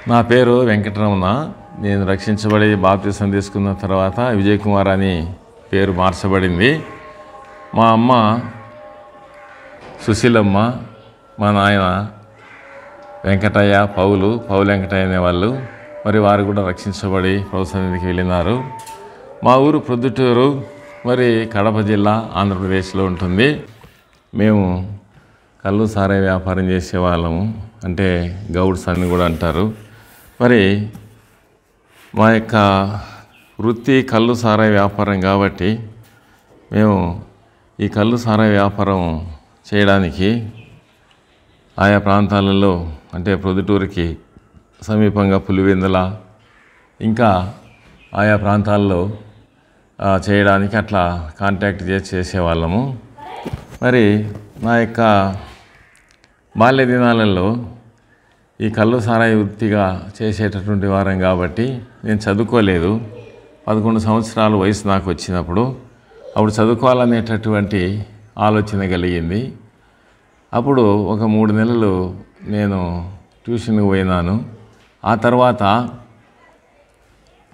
నా పేరు వెంకటరమణ. నేను రక్షించబడి బాప్తిసం తీసుకున్న తర్వాత విజయ్ కుమార్ అని పేరు మార్చబడింది. మా అమ్మ సుశీలమ్మ, మా నాయన వెంకటయ్య, పౌలు వెంకటయ్య అనేవాళ్ళు. మరి వారు కూడా రక్షించబడి ప్రభు సన్నిధికి వెళ్ళినారు. మా ఊరు ప్రొద్దుటూరు, మరి కడప జిల్లా, ఆంధ్రప్రదేశ్లో ఉంటుంది. మేము కళ్ళు సారాయి వ్యాపారం చేసేవాళ్ళము, అంటే గౌడ్స్ అని కూడా అంటారు. మరి మా యొక్క వృత్తి కళ్ళు సారాయి వ్యాపారం కాబట్టి మేము ఈ కళ్ళు సారాయి వ్యాపారం చేయడానికి ఆయా ప్రాంతాలలో, అంటే ప్రొద్దుటూరుకి సమీపంగా పులివెందుల, ఇంకా ఆయా ప్రాంతాల్లో చేయడానికి అట్లా కాంటాక్ట్ చేసేవాళ్ళము. మరి నా యొక్క బాల్య దినాలలో ఈ కళ్ళు సారాయి వృత్తిగా చేసేటటువంటి వారం కాబట్టి నేను చదువుకోలేదు. 11 సంవత్సరాల వయసు నాకు వచ్చినప్పుడు అప్పుడు చదువుకోవాలనేటటువంటి ఆలోచన కలిగింది. అప్పుడు ఒక 3 నెలలు నేను ట్యూషన్కి పోయినాను. ఆ తర్వాత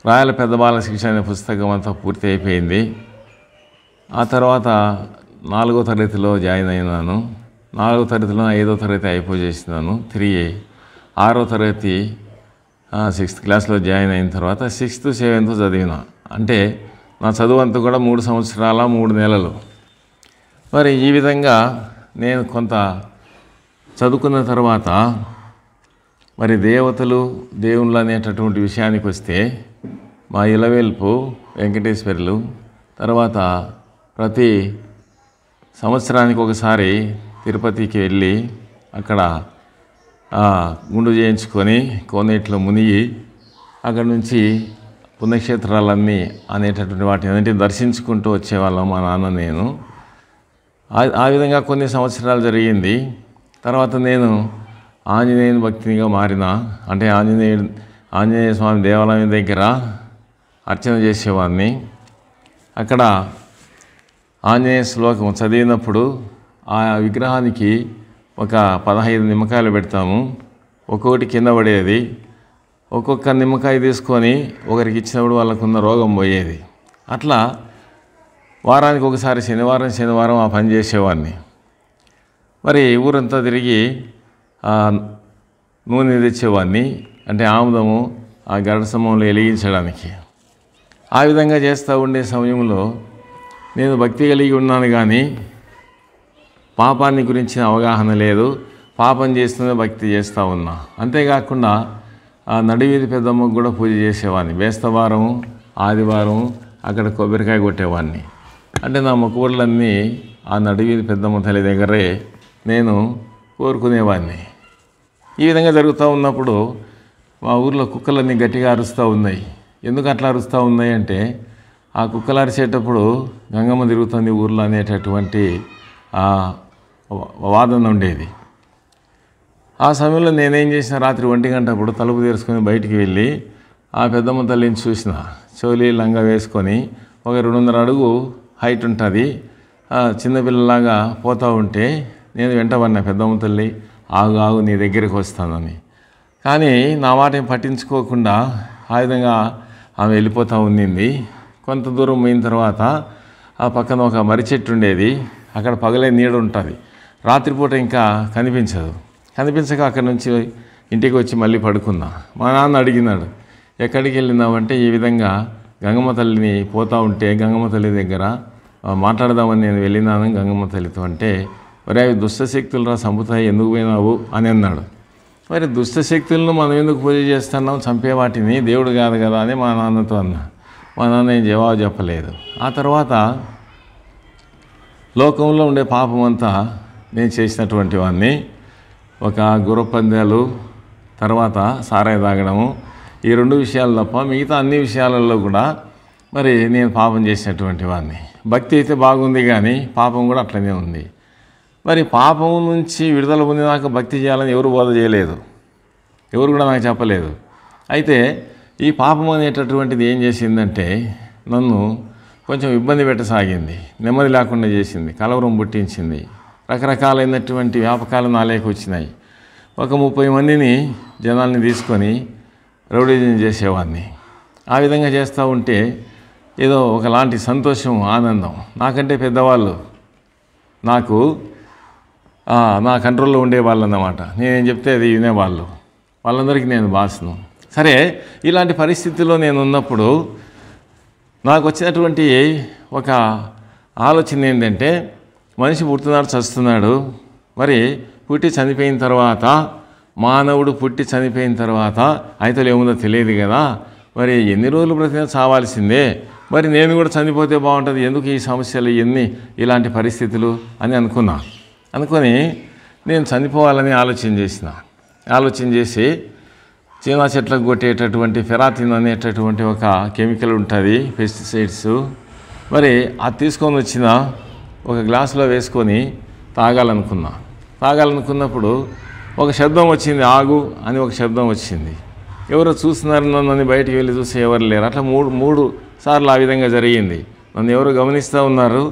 రాయల పెద్ద బాల శిక్ష అనే పుస్తకం అంతా పూర్తి అయిపోయింది. ఆ తర్వాత 4వ తరగతిలో జాయిన్ అయినాను. 4వ తరగతిలో 5వ తరగతి అయిపోజేసినాను. తిరిగి 6వ తరగతి 6th క్లాస్లో జాయిన్ అయిన తర్వాత 6th 7th చదివిన. అంటే నా చదువు అంతా కూడా 3 సంవత్సరాల 3 నెలలు. మరి ఈ విధంగా నేను కొంత చదువుకున్న తర్వాత మరి దేవతలు దేవుళ్ళు అనేటటువంటి విషయానికి వస్తే మా ఇలవేల్పు వెంకటేశ్వర్లు తర్వాత ప్రతి సంవత్సరానికి ఒకసారి తిరుపతికి వెళ్ళి అక్కడ గుండు చేయించుకొని కోనేటిలో మునిగి అక్కడ నుంచి పుణ్యక్షేత్రాలన్నీ అనేటటువంటి వాటిని అన్నింటినీ దర్శించుకుంటూ వచ్చేవాళ్ళం మా నాన్న నేను. ఆ విధంగా కొన్ని సంవత్సరాలు జరిగింది. తర్వాత నేను ఆంజనేయుని భక్తిగా మారిన, అంటే ఆంజనేయ స్వామి దేవాలయం దగ్గర అర్చన చేసేవాడిని. అక్కడ ఆంజనేయ శ్లోకం చదివినప్పుడు ఆ విగ్రహానికి ఒక 15 నిమ్మకాయలు పెడతాము. ఒక్కొక్కటి కింద పడేది. ఒక్కొక్క నిమ్మకాయ తీసుకొని ఒకరికి ఇచ్చినప్పుడు వాళ్ళకున్న రోగం పోయేది. అట్లా వారానికి ఒకసారి శనివారం ఆ పని చేసేవాడిని. మరి ఊరంతా తిరిగి నూనె తెచ్చేవాడిని, అంటే ఆముదము ఆ గరుడ స్తంభంలో వెలిగించడానికి. ఆ విధంగా చేస్తూ ఉండే సమయంలో నేను భక్తి కలిగి ఉన్నాను, కానీ పాపాన్ని గురించిన అవగాహన లేదు. పాపం చేస్తూనే భక్తి చేస్తూ ఉన్నా. అంతేకాకుండా ఆ నడివీధి పెద్దమ్మకు కూడా పూజ చేసేవాడిని. బేస్తవారం, ఆదివారం అక్కడ కొబ్బరికాయ కొట్టేవాడిని. అంటే నా మొక్కుబడులన్నీ ఆ నడివీధి పెద్దమ్మ తల్లి దగ్గరే నేను కోరుకునేవాడిని. ఈ విధంగా జరుగుతూ ఉన్నప్పుడు మా ఊర్లో కుక్కలన్నీ గట్టిగా అరుస్తూ ఉన్నాయి. ఎందుకు అట్లా అరుస్తూ ఉన్నాయి అంటే, ఆ కుక్కలు అరిచేటప్పుడు గంగమ్మ తిరుగుతుంది ఊర్లో అనేటటువంటి వాదన ఉండేది. ఆ సమయంలో నేనేం చేసిన, రాత్రి 1 గంట అప్పుడు తలుపు తెరుచుకొని బయటికి వెళ్ళి ఆ పెద్దమ్మ తల్లిని చూసిన. చోలీ లంగా వేసుకొని ఒక 200 అడుగు హైట్ ఉంటుంది, చిన్నపిల్లలాగా పోతూ ఉంటే నేను వెంటబడినా, పెద్దమ్మ తల్లి ఆగు నీ దగ్గరికి వస్తానని. కానీ నా మాట ఏం పట్టించుకోకుండా ఆ విధంగా ఆమె వెళ్ళిపోతూ ఉండింది. కొంత దూరం పోయిన తర్వాత ఆ పక్కన ఒక మర్రి చెట్టు ఉండేది. అక్కడ పగలే నీడ ఉంటుంది, రాత్రిపూట ఇంకా కనిపించక అక్కడి నుంచి ఇంటికి వచ్చి మళ్ళీ పడుకున్నా. మా నాన్న అడిగినాడు, ఎక్కడికి వెళ్ళినావంటే, ఈ విధంగా గంగమ్మ తల్లిని పోతూ ఉంటే గంగమ్మ తల్లి దగ్గర మాట్లాడదామని నేను వెళ్ళినాను గంగమ్మ తల్లితో. అంటే మరి అవి దుష్టశక్తులు రా చంపుతాయి, ఎందుకు పోయినావు అని అన్నాడు. మరి దుష్టశక్తులను మనం ఎందుకు పూజ చేస్తున్నాం, చంపే వాటిని, దేవుడు కాదు కదా అని మా నాన్నతో అన్నా. మా నాన్న ఏం జవాబు చెప్పలేదు. ఆ తర్వాత లోకంలో ఉండే పాపం అంతా నేను చేసినటువంటి వాడిని. ఒక గుర్రపందాలు, తర్వాత సారాయి తాగడము, ఈ 2 విషయాలు తప్ప మిగతా అన్ని విషయాలలో కూడా మరి నేను పాపం చేసినటువంటి వాడిని. భక్తి అయితే బాగుంది, కానీ పాపం కూడా అట్లనే ఉంది. మరి పాపం నుంచి విడుదల పొందినాక భక్తి చేయాలని ఎవరు బోధ చేయలేదు, ఎవరు కూడా నాకు చెప్పలేదు. అయితే ఈ పాపం అనేటటువంటిది ఏం చేసిందంటే, నన్ను కొంచెం ఇబ్బంది పెట్టసాగింది, నెమ్మది లేకుండా చేసింది, కలవరం పుట్టించింది. రకరకాలైనటువంటి వ్యాపకాలు నాలేకి వచ్చినాయి. ఒక 30 మందిని జనాల్ని తీసుకొని రౌడీజం చేసేవాడిని. ఆ విధంగా చేస్తూ ఉంటే ఏదో ఒకలాంటి సంతోషం, ఆనందం. నాకంటే పెద్దవాళ్ళు నాకు నా కంట్రోల్లో ఉండేవాళ్ళు అన్నమాట. నేనేం చెప్తే అది వినేవాళ్ళు. వాళ్ళందరికీ నేను బాస్ను. సరే, ఇలాంటి పరిస్థితుల్లో నేను ఉన్నప్పుడు నాకు వచ్చినటువంటి ఒక ఆలోచన ఏంటంటే, మనిషి పుడుతున్నాడు, చస్తున్నాడు. మరి పుట్టి చనిపోయిన తర్వాత, మానవుడు పుట్టి చనిపోయిన తర్వాత అయితే ఏముందో తెలియదు కదా, మరి ఎన్ని రోజులు బ్రతికినా చావాల్సిందే. మరి నేను కూడా చనిపోతే బాగుంటుంది, ఎందుకు ఈ సమస్యలు ఇవన్నీ, ఇలాంటి పరిస్థితులు అని అనుకొని నేను చనిపోవాలని ఆలోచన చేసి చీనా చెట్లకు కొట్టేటటువంటి ఫెరాతిన్ అనేటటువంటి ఒక కెమికల్ ఉంటుంది, పెస్టిసైడ్స్. మరి అది తీసుకొని వచ్చిన ఒక గ్లాసులో వేసుకొని తాగాలనుకున్నప్పుడు ఒక శబ్దం వచ్చింది, ఆగు అని ఒక శబ్దం వచ్చింది. ఎవరో చూస్తున్నారు నన్ను, బయటికి వెళ్ళి చూస్తే ఎవరు లేరు. అట్లా మూడు సార్లు ఆ విధంగా జరిగింది. నన్ను ఎవరు గమనిస్తూ ఉన్నారు.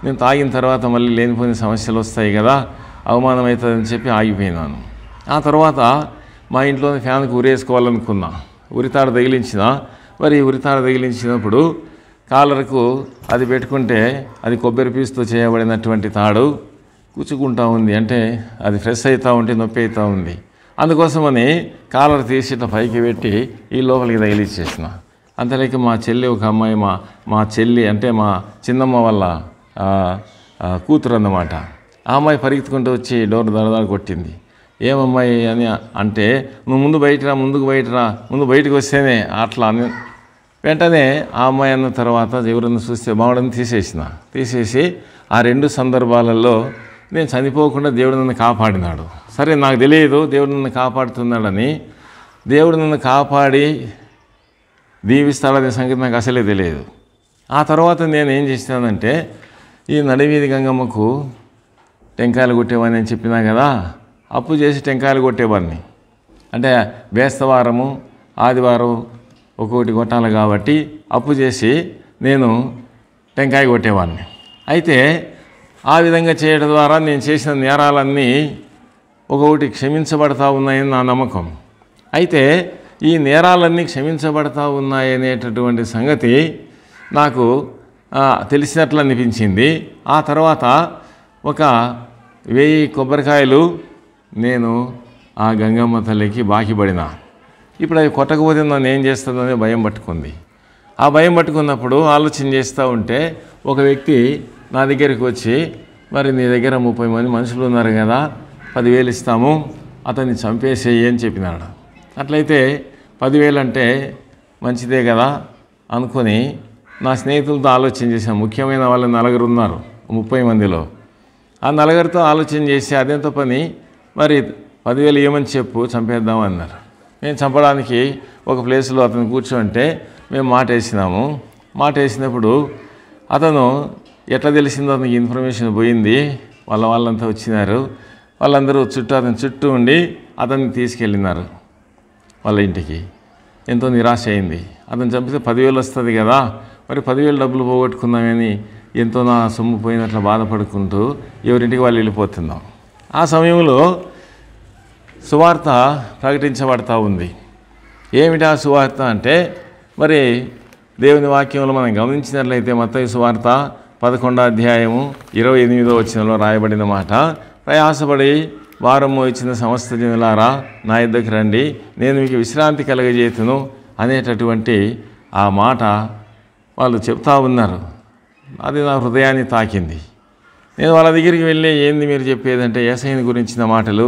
నేను తాగిన తర్వాత మళ్ళీ లేనిపోయిన సమస్యలు వస్తాయి కదా, అవమానం అవుతుందని చెప్పి ఆగిపోయినాను. ఆ తర్వాత మా ఇంట్లోని ఫ్యాన్కి ఉరేసుకోవాలనుకున్నా. ఉరితాడు తగిలించినప్పుడు కాలర్కు అది పెట్టుకుంటే అది కొబ్బరి పీసుతో చేయబడినటువంటి తాడు కూచుకుంటూ ఉంది. అంటే అది ఫ్రెష్ అవుతూ ఉంటే నొప్పి అవుతూ ఉంది. అందుకోసమని కాలర్ తీసి ఇట్లా పైకి పెట్టి ఈ లోపలికి తగిలిచ్చేసిన. అంతలేక మా చెల్లి, ఒక అమ్మాయి, మా చెల్లి అంటే మా చిన్నమ్మ వాళ్ళ కూతురు అన్నమాట. ఆ అమ్మాయి పరిగెత్తుకుంటూ వచ్చి డోర్ దరదారు కొట్టింది. ఏమమ్మాయి అని అంటే, నువ్వు ముందు బయటికి వస్తేనే అట్లా అని. వెంటనే ఆ అమ్మాయి అన్న తర్వాత ఎవరన్నా చూస్తే బాగుండని తీసేసి ఆ 2 సందర్భాలలో నేను చనిపోకుండా దేవుడు నన్ను కాపాడినాడు. సరే, నాకు తెలియదు దేవుడు నన్ను కాపాడుతున్నాడని. దేవుడు నన్ను కాపాడి దీవిస్తాడనే సంగతి నాకు అసలే తెలియదు. ఆ తర్వాత నేను ఏం చేసినానంటే, ఈ నడివీధి గంగమ్మకు టెంకాయలు కొట్టేవాడిని అని చెప్పినా కదా, అప్పు చేసి టెంకాయలు కొట్టేవాడిని. అంటే బేస్తవారము, ఆదివారం ఒక్కొక్కటి కొట్టాలి కాబట్టి అప్పు చేసి నేను టెంకాయ కొట్టేవాడిని. అయితే ఆ విధంగా చేయడం ద్వారా నేను చేసిన నేరాలన్నీ ఒక్కొక్కటి క్షమించబడతా ఉన్నాయని నా నమ్మకం. అయితే ఈ నేరాలన్నీ క్షమించబడతా ఉన్నాయనేటటువంటి సంగతి నాకు తెలిసినట్లు అనిపించింది. ఆ తర్వాత ఒక 1000 కొబ్బరికాయలు నేను ఆ గంగమ్మ తల్లికి బాకీ పడినా. ఇప్పుడు అవి కొట్టకపోతే నన్ను ఏం చేస్తుందనే భయం పట్టుకుంది. ఆ భయం పట్టుకున్నప్పుడు ఆలోచన చేస్తూ ఉంటే ఒక వ్యక్తి నా దగ్గరికి వచ్చి, మరి నీ దగ్గర 30 మంది మనుషులు ఉన్నారు కదా, 10,000 ఇస్తాము, అతన్ని చంపేసేయి అని చెప్పినాడు. అట్లయితే 10,000 అంటే మంచిదే కదా అనుకొని నా స్నేహితులతో ఆలోచన చేశాను. ముఖ్యమైన వాళ్ళు 4 ఉన్నారు 30 మందిలో. ఆ 4తో ఆలోచన చేసి, అదెంత పని, మరి 10,000 ఏమని చెప్పు, చంపేద్దాం అన్నారు. నేను చంపడానికి ఒక ప్లేస్లో అతను కూర్చోంటే మేము మాట వేసినప్పుడు అతను ఎట్లా తెలిసిందో అతనికి ఇన్ఫర్మేషన్ పోయింది. వాళ్ళంతా వచ్చినారు. వాళ్ళందరూ అతని చుట్టూ ఉండి అతన్ని తీసుకెళ్ళినారు వాళ్ళ ఇంటికి. ఎంతో నిరాశ అయింది. అతను చంపితే 10,000 వస్తుంది కదా, మరి 10,000 డబ్బులు పోగొట్టుకున్నామని ఎంతో నా సొమ్ము పోయినట్లు బాధపడుకుంటూ ఎవరింటికి వాళ్ళు వెళ్ళిపోతున్నాం. ఆ సమయంలో సువార్త ప్రకటించబడతా ఉంది. ఏమిటి ఆ సువార్త అంటే, మరి దేవుని వాక్యంలో మనం గమనించినట్లయితే మత్తయి సువార్త 11వ అధ్యాయము 28వ వచనంలో రాయబడిన మాట, ప్రయాసపడి భారం మోయించిన సమస్త జనులారా నా యొద్దకు రండి, నేను మీకు విశ్రాంతి కలగజేతును అనేటటువంటి ఆ మాట వాళ్ళు చెప్తా ఉన్నారు. అది నా హృదయాన్ని తాకింది. నేను వాళ్ళ దగ్గరికి వెళ్ళి, ఏంది మీరు చెప్పేదంటే, యేసయ్యని గురించిన మాటలు,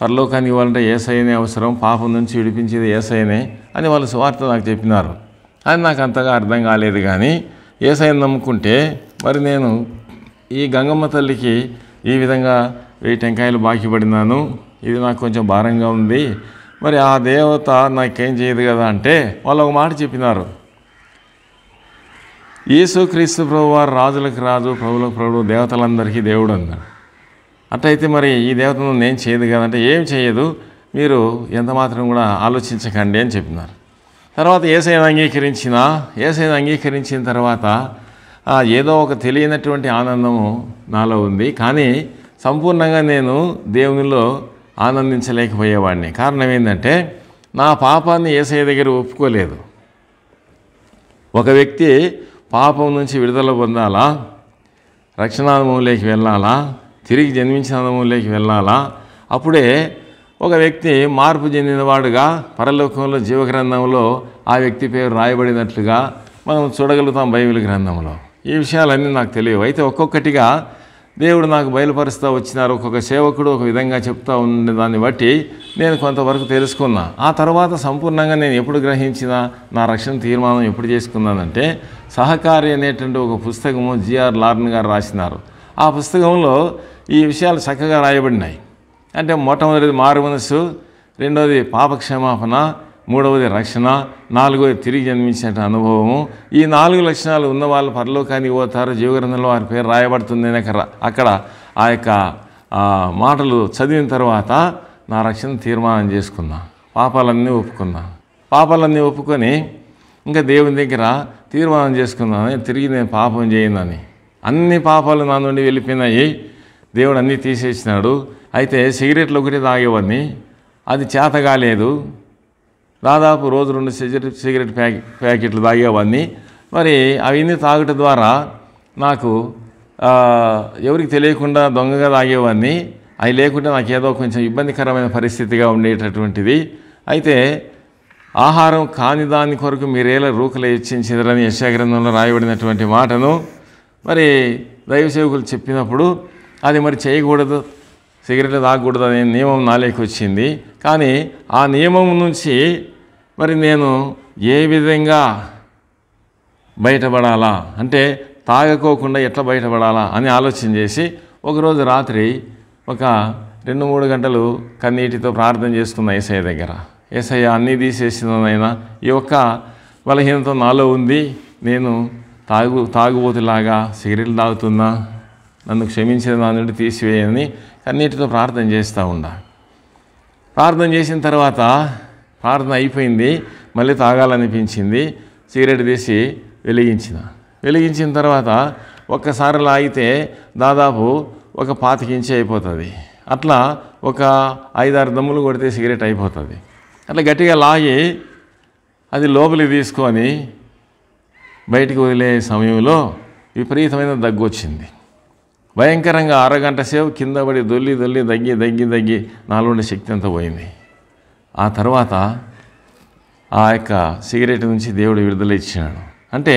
పరలోకానికి ఇవ్వాలంటే యేసయ్యనే అవసరం, పాపం నుంచి విడిపించేది యేసయ్యనే అని వాళ్ళు సువార్త నాకు చెప్పినారు. అది నాకు అంతగా అర్థం కాలేదు. కానీ యేసయ్యని నమ్ముకుంటే మరి నేను ఈ గంగమ్మ తల్లికి ఈ విధంగా 1000 టెంకాయలు బాకీ పడినాను, ఇది నాకు కొంచెం భారంగా ఉంది, మరి ఆ దేవత నాకేం చేయదు కదా అంటే వాళ్ళు ఒక మాట చెప్పినారు, యేసుక్రీస్తు ప్రభు వారు రాజులకు రాజు, ప్రభులకు ప్రభు, దేవతలందరికీ దేవుడు అన్నాడు. అట్లయితే మరి ఈ దేవతను నేను చేయదు కదంటే, ఏం చేయదు, మీరు ఎంత మాత్రం కూడా ఆలోచించకండి అని చెప్పినారు. తర్వాత యేసయ్యను అంగీకరించిన తర్వాత ఏదో ఒక తెలియనటువంటి ఆనందము నాలో ఉంది. కానీ సంపూర్ణంగా నేను దేవునిలో ఆనందించలేకపోయేవాడిని. కారణం ఏంటంటే, నా పాపాన్ని యేసయ్య దగ్గర ఒప్పుకోలేదు. ఒక వ్యక్తి పాపం నుంచి విడుదల పొందాలా, రక్షణానుభవంలోకి వెళ్ళాలా, తిరిగి జన్మించిన అనుభవంలోకి వెళ్ళాలా, అప్పుడే ఒక వ్యక్తి మార్పు చెందినవాడుగా పరలోకంలో జీవగ్రంథంలో ఆ వ్యక్తి పేరు రాయబడినట్లుగా మనం చూడగలుగుతాం బైబిల్ గ్రంథంలో. ఈ విషయాలన్నీ నాకు తెలియవు. అయితే ఒక్కొక్కటిగా దేవుడు నాకు బయలుపరుస్తూ వచ్చినారు. ఒక్కొక్క సేవకుడు ఒక విధంగా చెప్తూ ఉండే దాన్ని బట్టి నేను కొంతవరకు తెలుసుకున్నా. ఆ తర్వాత సంపూర్ణంగా నేను ఎప్పుడు గ్రహించినా, నా రక్షణ తీర్మానం ఎప్పుడు చేసుకున్నానంటే, సహకారి అనేటువంటి ఒక పుస్తకము జిఆర్ లార్న్ గారు రాసినారు. ఆ పుస్తకంలో ఈ విషయాలు చక్కగా రాయబడినాయి. అంటే మొట్టమొదటిది మారు మనస్సు, రెండవది పాపక్షమాపణ, మూడవది రక్షణ, నాలుగవది తిరిగి జన్మించిన అనుభవము. ఈ 4 లక్షణాలు ఉన్న వాళ్ళు పరలోకానికి పోతారు, జీవగ్రంథంలో వారి పేరు రాయబడుతుంది అని అక్కడ ఆ యొక్క మాటలు చదివిన తర్వాత నా రక్షణ తీర్మానం చేసుకున్నా. పాపాలన్నీ ఒప్పుకొని ఇంకా దేవుని దగ్గర తీర్మానం చేసుకున్నాను, తిరిగి నేను పాపం చేయనని. అన్ని పాపాలు నా నుండి వెళ్ళిపోయినాయి, దేవుడు అన్నీ తీసేసినాడు. అయితే సిగరెట్లు ఒకటి తాగేవాడిని, అది చేత కాలేదు. దాదాపు రోజు 2 సిగరెట్ ప్యాకెట్లు తాగేవాడిని. మరి అవన్నీ తాగటం ద్వారా నాకు ఎవరికి తెలియకుండా దొంగగా తాగేవాడిని. అవి లేకుంటే నాకు ఏదో కొంచెం ఇబ్బందికరమైన పరిస్థితిగా ఉండేటటువంటిది. అయితే ఆహారం కాని దాని కొరకు మీరేలా రూకలు హెచ్చించదని యెషయా గ్రంథంలో రాయబడినటువంటి మాటను మరి దైవ సేవకులు చెప్పినప్పుడు అది మరి చేయకూడదు, సిగరెట్లు తాగకూడదు అనే నియమం నాలోకి వచ్చింది. కానీ ఆ నియమం నుంచి మరి నేను ఏ విధంగా బయటపడాలా, అంటే తాగకోకుండా ఎట్లా బయటపడాలా అని ఆలోచన చేసి ఒకరోజు రాత్రి ఒక 2-3 గంటలు కన్నీటితో ప్రార్థన చేసుకున్న యేసయ్య దగ్గర. యేసయ్య అన్నీ తీసేసినైనా ఈ ఒక్క బలహీనత నాలో ఉంది, నేను తాగుబోతులాగా సిగరెట్లు తాగుతున్నా, నన్ను క్షమించిన నా నుండి తీసివేయని కన్నీటితో ప్రార్థన చేస్తూ ఉండా. ప్రార్థన చేసిన తర్వాత ప్రార్థన అయిపోయింది, మళ్ళీ తాగాలనిపించింది. సిగరెట్ తీసి వెలిగించిన తర్వాత ఒక్కసారి లాగితే దాదాపు ఒక 25 ఇంచు అయిపోతుంది. అట్లా ఒక 5-6 దమ్ములు కొడితే సిగరెట్ అయిపోతుంది. అట్లా గట్టిగా లాగి అది లోపలికి తీసుకొని బయటికి వదిలే సమయంలో విపరీతమైన దగ్గు వచ్చింది. భయంకరంగా 1/2 గంట సేపు కింద పడి దొల్లి దగ్గి నాలో ఉండే శక్తి అంతా పోయింది. ఆ తర్వాత ఆ యొక్క సిగరెట్ నుంచి దేవుడు విడుదల ఇచ్చినాడు. అంటే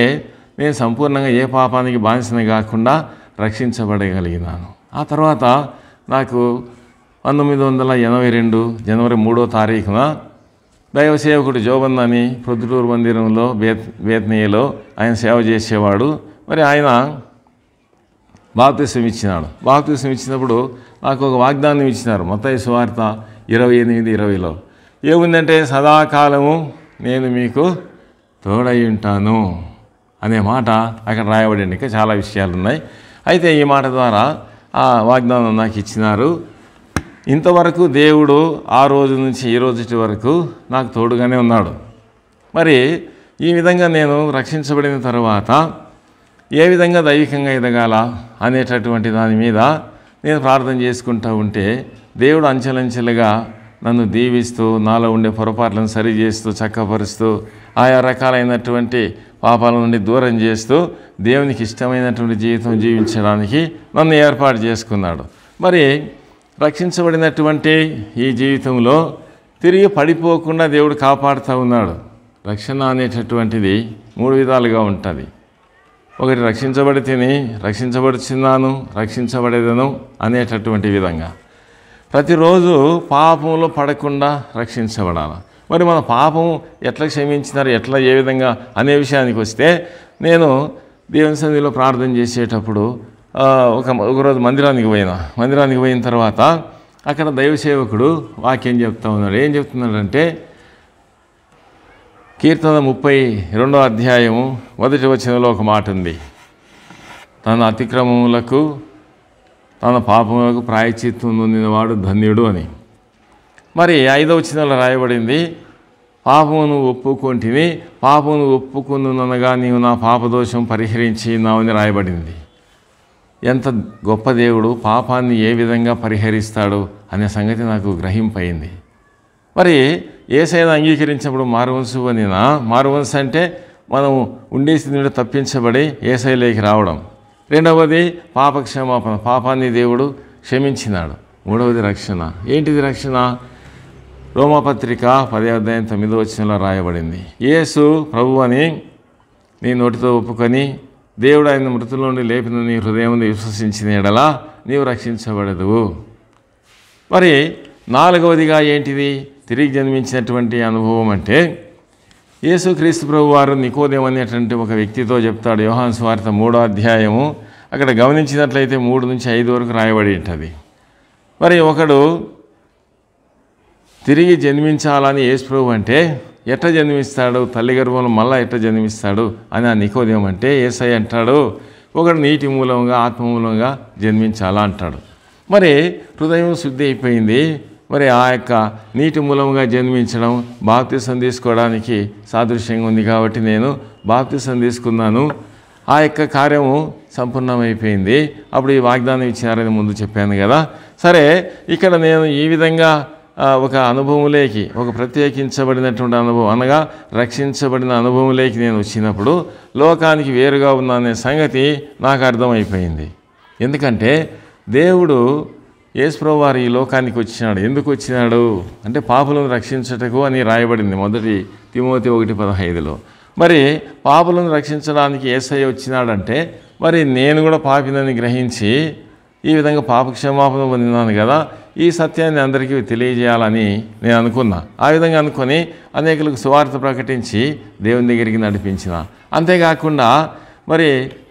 నేను సంపూర్ణంగా ఏ పాపానికి బానిసని కాకుండా రక్షించబడగలిగినాను. ఆ తర్వాత నాకు 1982 జనవరి 3వ తారీఖున దైవ సేవకుడు జోబన్ అని ప్రొద్దుటూరు మందిరంలో బేత్నీయలో ఆయన సేవ చేసేవాడు. మరి ఆయన బాప్తిసం ఇచ్చినాడు. బాప్తిసం ఇచ్చినప్పుడు నాకు ఒక వాగ్దానం ఇచ్చినారు. మత్తయి సువార్త 28:20లో ఏముందంటే, సదాకాలము నేను మీకు తోడై ఉంటాను అనే మాట అక్కడ రాయబడింది. ఇంకా చాలా విషయాలు ఉన్నాయి. అయితే ఈ మాట ద్వారా ఆ వాగ్దానం నాకు ఇచ్చినారు. ఇంతవరకు దేవుడు ఆ రోజు నుంచి ఈ రోజు వరకు నాకు తోడుగానే ఉన్నాడు. మరి ఈ విధంగా నేను రక్షించబడిన తర్వాత ఏ విధంగా దైవికంగా ఎదగాల అనేటటువంటి దాని మీద నేను ప్రార్థన చేసుకుంటూ ఉంటే దేవుడు అంచెలంచెలుగా నన్ను దీవిస్తూ, నాలో ఉండే పొరపాట్లను సరిచేస్తూ, చక్కపరుస్తూ, ఆయా రకాలైనటువంటి పాపాల నుండి దూరం చేస్తూ దేవునికి ఇష్టమైనటువంటి జీవితం జీవించడానికి నన్ను ఏర్పాటు చేసుకున్నాడు. మరి రక్షించబడినటువంటి ఈ జీవితంలో తిరిగి పడిపోకుండా దేవుడు కాపాడుతూ ఉన్నాడు. రక్షణ అనేటటువంటిది 3 విధాలుగా ఉంటుంది. ఒకటి రక్షించబడుచున్నాను, రక్షించబడేదను అనేటటువంటి విధంగా ప్రతిరోజు పాపంలో పడకుండా రక్షించబడాలి. మరి మన పాపం ఎట్లా క్షమించినారు, ఎట్లా ఏ విధంగా అనే విషయానికి వస్తే, నేను దేవుని సన్నిధిలో ప్రార్థన చేసేటప్పుడు ఒకరోజు మందిరానికి పోయిన తర్వాత అక్కడ దైవ సేవకుడు వాక్యం చెప్తా ఉన్నాడు. ఏం చెప్తున్నాడంటే, కీర్తన 32వ అధ్యాయము 1వ వచనంలో ఒక మాట ఉంది. తన అతిక్రమములకు తన పాపములకు ప్రాయశ్చిత్తం పొందినవాడు ధన్యుడు అని. మరి 5వ వచనంలో రాయబడింది, పాపమును ఒప్పుకొంటిని, పాపమును ఒప్పుకొనునగా నీవు నా పాపదోషం పరిహరించినావని రాయబడింది. ఎంత గొప్ప దేవుడు పాపాన్ని ఏ విధంగా పరిహరిస్తాడు అనే సంగతి నాకు గ్రహింపయింది. మరి యేసయ్యను అంగీకరించినప్పుడు మారుమనసు అనినా, మారుమనసు అంటే మనం ఉండే స్థితి నుండి తప్పించబడి యేసయ్యలోకి రావడం. రెండవది పాపక్షమాపణ, పాపాన్ని దేవుడు క్షమించినాడు. మూడవది రక్షణ. ఏంటిది రక్షణ? రోమాపత్రిక 10:9 రాయబడింది, యేసు ప్రభు అని నీ నోటితో ఒప్పుకొని దేవుడు ఆయన మృతుల నుండి లేపిన నీ హృదయం విశ్వసించిన ఎడలా నీవు రక్షించబడదు. మరి నాలుగవదిగా ఏంటిది? తిరిగి జన్మించినటువంటి అనుభవం అంటే యేసుక్రీస్తు ప్రభు వారు నికోదేము అనేటువంటి ఒక వ్యక్తితో చెప్తాడు. యోహాను సువార్త 3వ అధ్యాయము అక్కడ గమనించినట్లయితే 3 నుంచి 5 వరకు రాయబడి ఉంటుంది. మరి ఒకడు తిరిగి జన్మించాలని యేసు ప్రభు అంటే ఎట్లా జన్మిస్తాడు, తల్లి గర్భంలో మళ్ళీ ఎట్లా జన్మిస్తాడు అని ఆ నికోదేము అంటే యేసయ్య అంటాడు, ఒకడు నీటి మూలంగా ఆత్మ మూలంగా జన్మించాలా అంటాడు. మరి హృదయం శుద్ధి అయిపోయింది. మరి ఆ యొక్క నీటి మూలంగా జన్మించడం బాప్తిసం తీసుకోవడానికి సాదృశ్యంగా ఉంది కాబట్టి నేను బాప్తిసం తీసుకున్నాను. ఆ యొక్క కార్యము సంపూర్ణమైపోయింది. అప్పుడు ఈ వాగ్దానం ఇచ్చినారని ముందు చెప్పాను కదా. సరే, ఇక్కడ నేను ఈ విధంగా ఒక అనుభవంలోకి, ఒక ప్రత్యేకించబడినటువంటి అనుభవం అనగా రక్షించబడిన అనుభవంలోకి నేను వచ్చినప్పుడు లోకానికి వేరుగా ఉన్నానే సంగతి నాకు అర్థమైపోయింది. ఎందుకంటే దేవుడు యేసుప్రభువు వారు ఈ లోకానికి వచ్చినాడు. ఎందుకు వచ్చినాడు అంటే పాపులను రక్షించుటకు అని రాయబడింది 1 తిమోతి 1:15. మరి పాపులను రక్షించడానికి యేసయ్య వచ్చినాడంటే మరి నేను కూడా పాపినని గ్రహించి ఈ విధంగా పాప క్షమాపణ పొందినాను కదా, ఈ సత్యాన్ని అందరికీ తెలియజేయాలని నేను అనుకున్నా. ఆ విధంగా అనుకొని అనేకులకు సువార్త ప్రకటించి దేవుని దగ్గరికి నడిపించిన. అంతేకాకుండా మరి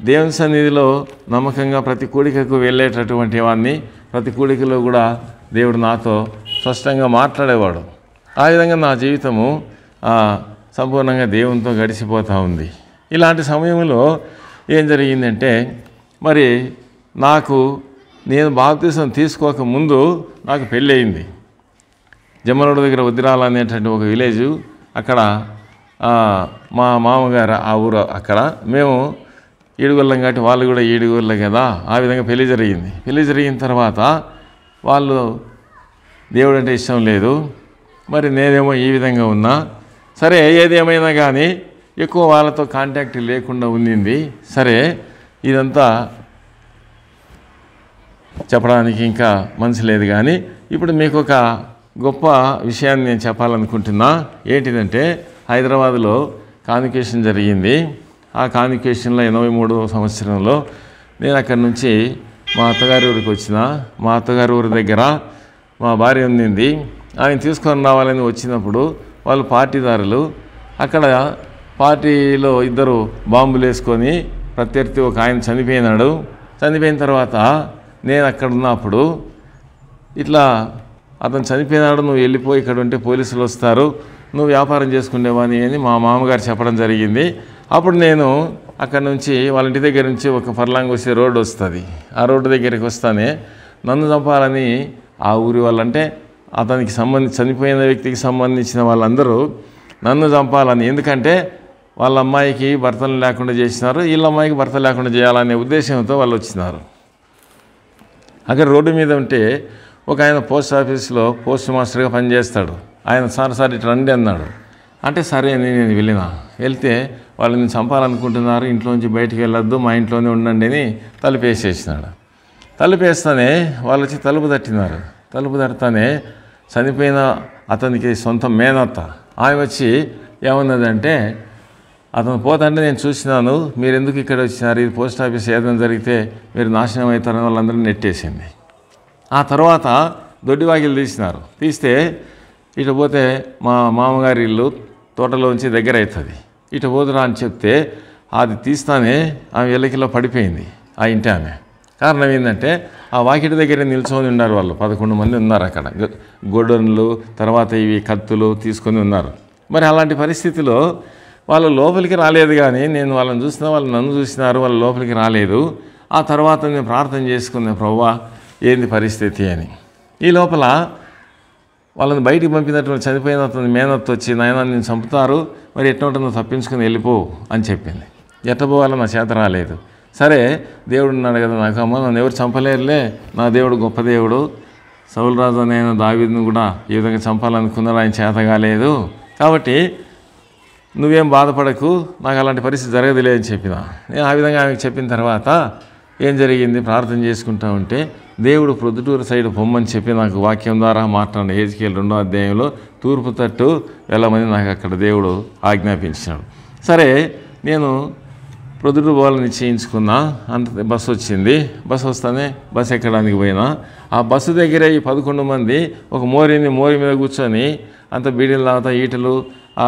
దేవుని సన్నిధిలో నమ్మకంగా ప్రతి కూడికకు వెళ్ళేటటువంటి వాడిని, ప్రతి కూడికలో కూడా దేవుడు నాతో స్పష్టంగా మాట్లాడేవాడు. ఆ విధంగా నా జీవితము సంపూర్ణంగా దేవునితో గడిచిపోతూ ఉంది. ఇలాంటి సమయంలో ఏం జరిగిందంటే మరి నేను బాప్తిసం తీసుకోకముందు నాకు పెళ్ళి అయింది. జమ్మలూరు దగ్గర ఉద్దిరాల అనేటువంటి ఒక విలేజు, అక్కడ మా మామగారు ఆ ఊరు, అక్కడ మేము ఈడుగొల్లం కాబట్టి వాళ్ళు కూడా ఈడుగొల్లే కదా. ఆ విధంగా పెళ్లి జరిగింది. పెళ్లి జరిగిన తర్వాత వాళ్ళు దేవుడు అంటే ఇష్టం లేదు, మరి నేనేమో ఈ విధంగా ఉన్నా. సరే, ఏదేమైనా కానీ ఎక్కువ వాళ్ళతో కాంటాక్ట్ లేకుండా ఉండింది. సరే, ఇదంతా చెప్పడానికి ఇంకా మనసు లేదు. కానీ ఇప్పుడు మీకు ఒక గొప్ప విషయాన్ని నేను చెప్పాలనుకుంటున్నా. ఏంటిదంటే హైదరాబాదులో కాన్వకేషన్ జరిగింది. ఆ కాన్వకేషన్లో 83వ సంవత్సరంలో నేను అక్కడి నుంచి మా అత్తగారి ఊరికి వచ్చిన. మా అత్తగారి ఊరి దగ్గర మా భార్య ఉండింది. ఆయన తీసుకొని రావాలని వచ్చినప్పుడు వాళ్ళు పార్టీదారులు, అక్కడ పార్టీలో 2 బాంబులు వేసుకొని ప్రత్యర్థి ఒక ఆయన చనిపోయినాడు. చనిపోయిన తర్వాత నేను అక్కడ ఉన్నప్పుడు ఇట్లా అతను చనిపోయినాడు, నువ్వు వెళ్ళిపోయి ఇక్కడ ఉంటే పోలీసులు వస్తారు, నువ్వు వ్యాపారం చేసుకునేవాని అని మా మామగారు చెప్పడం జరిగింది. అప్పుడు నేను అక్కడ నుంచి వాళ్ళ ఇంటి దగ్గర నుంచి ఒక ఫర్లాంగ్ వచ్చే రోడ్డు వస్తుంది. ఆ రోడ్డు దగ్గరికి వస్తానే నన్ను చంపాలని ఆ ఊరి వాళ్ళంటే అతనికి చనిపోయిన వ్యక్తికి సంబంధించిన వాళ్ళందరూ నన్ను చంపాలని, ఎందుకంటే వాళ్ళ అమ్మాయికి భర్తలు లేకుండా చేసినారు, వీళ్ళ అమ్మాయికి భర్త లేకుండా చేయాలనే ఉద్దేశంతో వాళ్ళు వచ్చినారు. అక్కడ రోడ్డు మీద ఉంటే ఒక ఆయన పోస్ట్ ఆఫీస్లో పోస్ట్ మాస్టర్గా పనిచేస్తాడు. ఆయన సార్ ఇటు రండి అన్నాడు. అంటే సరే అని నేను వెళ్తే వాళ్ళని చంపాలనుకుంటున్నారు, ఇంట్లోంచి బయటికి వెళ్ళొద్దు, మా ఇంట్లోనే ఉండండి అని తలుపేసేసినాడు. తలుపేస్తానే వాళ్ళు వచ్చి తలుపు తట్టినారు. తలుపు తడతానే చనిపోయిన అతనికి సొంత మేనత్త ఆమె వచ్చి ఏమన్నదంటే, అతను పోతుంటే నేను చూసినాను, మీరు ఎందుకు ఇక్కడ వచ్చినారు, ఇది పోస్ట్ ఆఫీస్ ఏదైనా జరిగితే మీరు నాశనం అవుతారని వాళ్ళందరినీ నెట్టేసింది. ఆ తర్వాత దొడ్డివాకిలు తీస్తే ఇటు పోతే మా మామగారి ఇల్లు తోటలోంచి దగ్గర అవుతుంది, ఇటు పోదురా అని చెప్తే అది తీస్తానే ఆమె ఎల్లకిలో పడిపోయింది ఆ ఇంటి ఆమె. కారణం ఏంటంటే ఆ వాకిటి దగ్గర నిల్చొని ఉన్నారు వాళ్ళు, 11 మంది ఉన్నారు అక్కడ. గొడ్డన్లు తర్వాత ఇవి కత్తులు తీసుకొని ఉన్నారు. మరి అలాంటి పరిస్థితిలో వాళ్ళు లోపలికి రాలేదు. కానీ నేను వాళ్ళని చూసినా, వాళ్ళు నన్ను చూసినారు, వాళ్ళు లోపలికి రాలేదు. ఆ తర్వాత నేను ప్రార్థన చేసుకున్నాను, ప్రభువా ఏంది పరిస్థితి అని. ఈ లోపల వాళ్ళని బయటికి పంపినటువంటి చనిపోయిన అతని మేనత్త వచ్చి, నాయన నేను చంపుతారు, మరి ఎట్లా తప్పించుకొని వెళ్ళిపో అని చెప్పింది. ఎట్ట పోవాలో నా చేత రాలేదు. సరే, దేవుడు ఉన్నాడు కదా నాకు, అమ్మ నన్ను ఎవరు చంపలేరులే, నా దేవుడు గొప్ప దేవుడు, సౌలు రాజు అనే ఆయన దావీదును కూడా ఈ విధంగా చంపాలనుకున్నాడు, ఆయన చేత కాలేదు. కాబట్టి నువ్వేం బాధపడకు, నాకు అలాంటి పరిస్థితి జరగదులే అని చెప్పిన. నేను ఆ విధంగా ఆమెకు చెప్పిన తర్వాత ఏం జరిగింది, ప్రార్థన చేసుకుంటా ఉంటే దేవుడు ప్రొద్దుటూరు సైడ్ పొమ్మని చెప్పి నాకు వాక్యం ద్వారా మాట్లాడిన. హెజ్కేలు 2వ అధ్యాయంలో తూర్పు తట్టు వెళ్ళమని నాకు అక్కడ దేవుడు ఆజ్ఞాపించాడు. సరే, నేను ప్రొద్దుటూరు పోవాలని నిశ్చయించుకున్నా. అంత బస్సు వచ్చింది. బస్సు వస్తానే బస్సు ఎక్కడానికి పోయినా. ఆ బస్సు దగ్గర ఈ 11 మంది ఒక మోరి మీద కూర్చొని అంత బీడీలు తాగుతా ఈటలు ఆ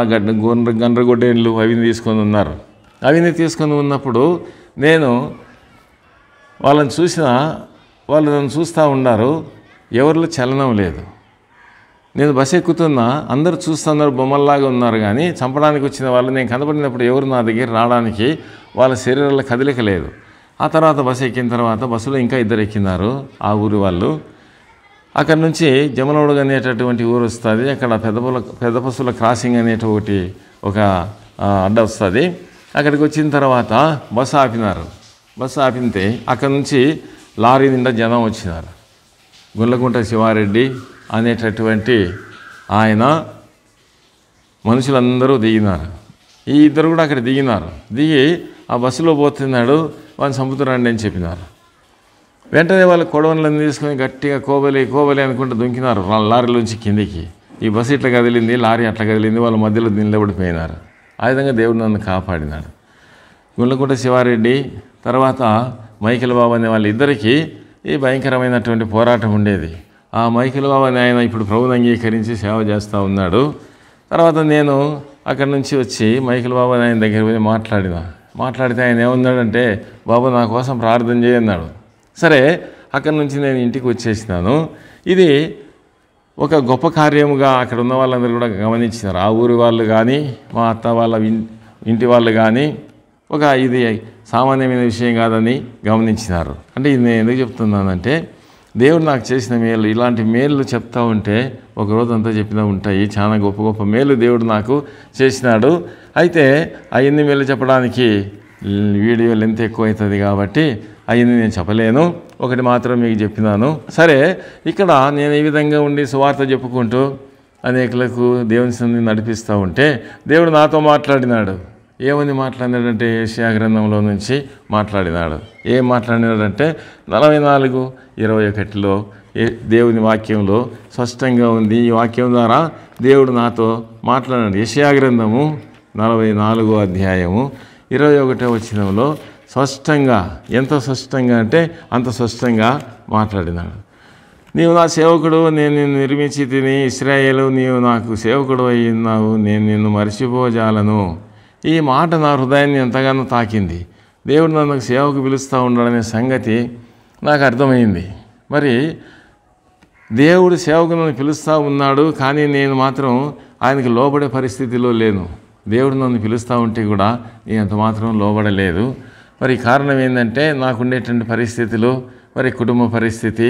గండ్రగొడ్డేళ్ళు అవిని తీసుకొని ఉన్నారు. అవిని తీసుకొని ఉన్నప్పుడు నేను వాళ్ళని చూసిన, వాళ్ళు నన్ను చూస్తూ ఉన్నారు. ఎవరిలో చలనం లేదు. నేను బస్సు ఎక్కుతున్నా, అందరూ చూస్తున్నారు, బొమ్మల్లాగా ఉన్నారు. కానీ చంపడానికి వచ్చిన వాళ్ళు నేను కనబడినప్పుడు ఎవరు నా దగ్గర రావడానికి వాళ్ళ శరీరాల్లో కదలిక లేదు. ఆ తర్వాత బస్సు ఎక్కిన తర్వాత బస్సులో ఇంకా 2 ఎక్కినారు ఆ ఊరి వాళ్ళు. అక్కడి నుంచి జమలమడుగు అనేటటువంటి ఊరు వస్తుంది. అక్కడ పెద్ద పసుల క్రాసింగ్ అనేటువంటి ఒక అడ్డ వస్తుంది. అక్కడికి వచ్చిన తర్వాత బస్సు ఆపినారు. బస్సు ఆపితే అక్కడి నుంచి లారీ నిండా జనం వచ్చినారు. గుండ్లకుంట శివారెడ్డి అనేటటువంటి ఆయన మనుషులందరూ దిగినారు. ఈ 2 కూడా అక్కడ దిగినారు. దిగి ఆ బస్సులో పోతున్నాడు, వాళ్ళని చంపుతున్నారండి అని చెప్పినారు. వెంటనే వాళ్ళు కొడవలను తీసుకొని గట్టిగా కోబలి అనుకుంటూ దుంకినారు లారీలోంచి కిందికి. ఈ బస్సు ఇట్లా కదిలింది, లారీ అట్లా కదిలింది, వాళ్ళ మధ్యలో నిలబడిపోయినారు. ఆ విధంగా దేవుడు నన్ను కాపాడినాడు. గుండ్లకుంట శివారెడ్డి తర్వాత మైకేల్ బాబు అనే వాళ్ళిద్దరికీ ఈ భయంకరమైనటువంటి పోరాటం ఉండేది. ఆ మైకేల్ బాబు అనే ఆయన ఇప్పుడు ప్రభువుని అంగీకరించి సేవ చేస్తూ ఉన్నాడు. తర్వాత నేను అక్కడి నుంచి వచ్చి మైకేల్ బాబు అనే ఆయన దగ్గర పోయి మాట్లాడితే ఆయన ఏమన్నాడంటే, బాబు నా కోసం ప్రార్థన చేయన్నాడు. సరే, అక్కడి నుంచి నేను ఇంటికి వచ్చేసినాను. ఇది ఒక గొప్ప కార్యముగా అక్కడ ఉన్న వాళ్ళందరూ కూడా గమనించినారు. ఆ ఊరి వాళ్ళు కానీ, మా అత్త వాళ్ళ ఇంటి వాళ్ళు కానీ ఇది సామాన్యమైన విషయం కాదని గమనించినారు. అంటే ఇది నేను ఎందుకు చెప్తున్నానంటే, దేవుడు నాకు చేసిన మేలు, ఇలాంటి మేలు చెప్తా ఉంటే ఒక రోజంతా చెప్పినా ఉంటాయి. చాలా గొప్ప గొప్ప మేలు దేవుడు నాకు చేసినాడు. అయితే అవన్నీ మేలు చెప్పడానికి వీడియో లెంత్ ఎక్కువ అవుతుంది కాబట్టి అవన్నీ నేను చెప్పలేను. ఒకటి మాత్రం మీకు చెప్పినాను. సరే, ఇక్కడ నేను ఈ విధంగా ఉండి సువార్త చెప్పుకుంటూ అనేకులకు దేవుని సన్నిధిని నడిపిస్తూ ఉంటే దేవుడు నాతో మాట్లాడినాడు. ఏమని మాట్లాడినాడంటే, యెషయా గ్రంథంలో నుంచి మాట్లాడినాడు. ఏం మాట్లాడినాడంటే 44:21లో దేవుని వాక్యంలో స్పష్టంగా ఉంది. ఈ వాక్యం ద్వారా దేవుడు నాతో మాట్లాడాడు. యెషయా గ్రంథము 44వ అధ్యాయము 21వ వచనంలో స్పష్టంగా, ఎంత స్పష్టంగా అంటే అంత స్పష్టంగా మాట్లాడినాడు. నీవు నా సేవకుడు, నేను నిన్ను నిర్మించి తిని, ఇశ్రాయేలు నీవు నాకు సేవకుడు అయి ఉన్నావు, నేను నిన్ను మర్చిపోజాలను. ఈ మాట నా హృదయాన్ని ఎంతగానో తాకింది. దేవుడు నన్ను సేవకు పిలుస్తూ ఉన్నాడనే సంగతి నాకు అర్థమైంది. మరి దేవుడు సేవకు నన్ను పిలుస్తూ ఉన్నాడు, కానీ నేను మాత్రం ఆయనకి లోబడే పరిస్థితిలో లేను. దేవుడు నన్ను పిలుస్తూ ఉంటే కూడా నేను అంత మాత్రం లోబడలేదు. మరి కారణం ఏంటంటే, నాకుండేటువంటి పరిస్థితులు, మరి కుటుంబ పరిస్థితి.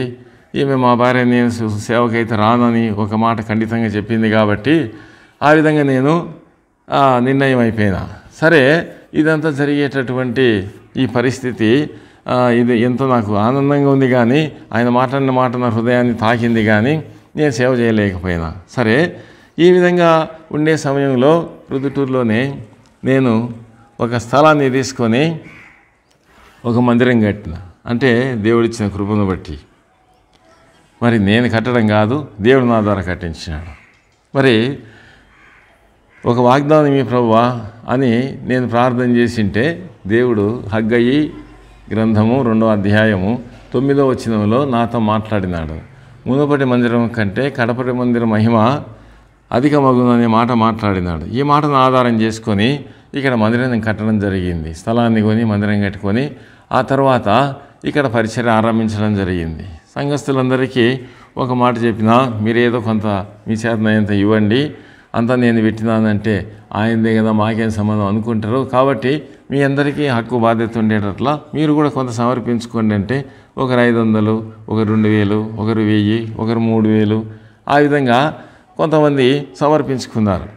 ఈమె మా భార్య నేను సేవకైతే రానని ఒక మాట ఖండితంగా చెప్పింది కాబట్టి ఆ విధంగా నేను నిర్ణయం అయిపోయినా. సరే, ఇదంతా జరిగేటటువంటి ఈ పరిస్థితి ఇది ఎంతో నాకు ఆనందంగా ఉంది. కానీ ఆయన మాట్లాడిన మాట నా హృదయాన్ని తాకింది, కానీ నేను సేవ చేయలేకపోయినా. సరే, ఈ విధంగా ఉండే సమయంలో ప్రొద్దుటూరులోనే నేను ఒక స్థలాన్ని తీసుకొని ఒక మందిరం కట్టిన. అంటే దేవుడిచ్చిన కృపను బట్టి. మరి నేను కట్టడం కాదు, దేవుడు నా ద్వారా కట్టించినాడు. మరి ఒక వాగ్దానం ఈ ప్రభువా అని నేను ప్రార్థన చేసింటే దేవుడు హగ్గయి గ్రంథము 2వ అధ్యాయము 9వ వచనంలో నాతో మాట్లాడినాడు. మునుపటి మందిరం కంటే కడపటి మందిరం మహిమ అధికమగుననే మాట మాట్లాడినాడు. ఈ మాటను ఆధారం చేసుకొని ఇక్కడ మందిరాన్ని కట్టడం జరిగింది. స్థలాన్ని కొని మందిరం కట్టుకొని ఆ తర్వాత ఇక్కడ పరిచర్య ఆరంభించడం జరిగింది. సంఘస్థులందరికీ ఒక మాట చెప్పినా, మీరేదో కొంత మీ చేతనైనంత ఇవ్వండి, అంతా నేను పెట్టినానంటే ఆయనదే కదా, మాకేం సంబంధం అనుకుంటారు. కాబట్టి మీ అందరికీ హక్కు బాధ్యత ఉండేటట్లా మీరు కూడా కొంత సమర్పించుకోండి అంటే ఒకరు 500, ఒకరు 2000, ఒకరు 1000, ఒకరు 3000 ఆ విధంగా కొంతమంది సమర్పించుకున్నారు.